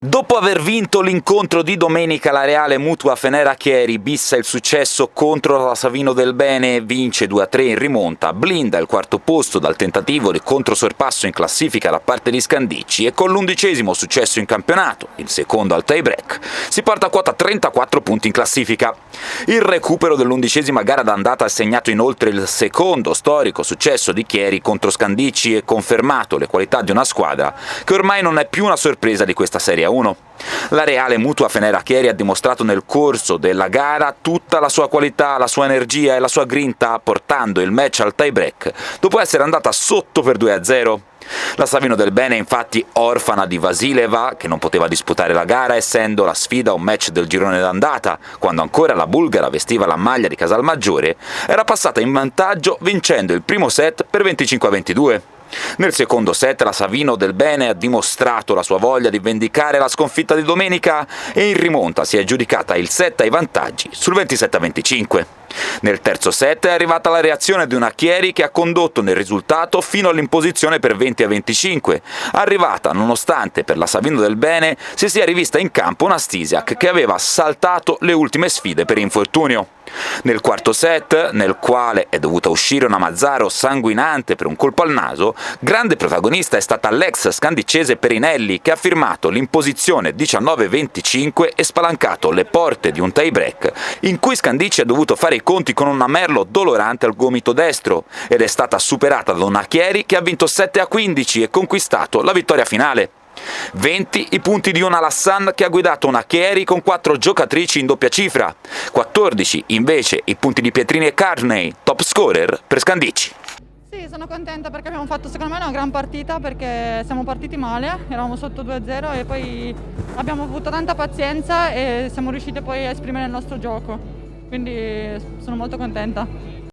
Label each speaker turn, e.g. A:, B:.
A: Dopo aver vinto l'incontro di domenica, la Reale Mutua Fenera Chieri bissa il successo contro la Savino del Bene e vince 2-3 in rimonta, blinda il quarto posto dal tentativo di controsorpasso in classifica da parte di Scandicci e con l'11° successo in campionato, il secondo al tie break, si porta a quota 34 punti in classifica. Il recupero dell'11ª gara d'andata ha segnato inoltre il secondo storico successo di Chieri contro Scandicci e confermato le qualità di una squadra che ormai non è più una sorpresa di questa Serie 1. La Reale Mutua Fenera Chieri ha dimostrato nel corso della gara tutta la sua qualità, la sua energia e la sua grinta, portando il match al tie break dopo essere andata sotto per 2-0. La Savino del Bene è infatti orfana di Vasileva, che non poteva disputare la gara essendo la sfida un match del girone d'andata, quando ancora la bulgara vestiva la maglia di Casalmaggiore, era passata in vantaggio vincendo il primo set per 25-22. Nel secondo set la Savino del Bene ha dimostrato la sua voglia di vendicare la sconfitta di domenica e in rimonta si è aggiudicata il set ai vantaggi sul 27-25. Nel terzo set è arrivata la reazione di una Chieri che ha condotto nel risultato fino all'imposizione per 20-25, arrivata nonostante per la Savino del Bene si sia rivista in campo una Stisiak che aveva saltato le ultime sfide per infortunio. Nel quarto set, nel quale è dovuta uscire una Mazzaro sanguinante per un colpo al naso, grande protagonista è stata l'ex scandicese Perinelli che ha firmato l'imposizione 19-25 e spalancato le porte di un tie break in cui Scandicci ha dovuto fare i conti con un Amerlo dolorante al gomito destro ed è stata superata da una Chieri che ha vinto 7-15 e conquistato la vittoria finale. 20 i punti di una Lassan che ha guidato una Chieri con 4 giocatrici in doppia cifra, 14 invece i punti di Pietrini e Carney, top scorer per Scandicci.
B: Sì, sono contenta perché abbiamo fatto secondo me una gran partita perché siamo partiti male, eravamo sotto 2-0 e poi abbiamo avuto tanta pazienza e siamo riusciti poi a esprimere il nostro gioco, quindi sono molto contenta.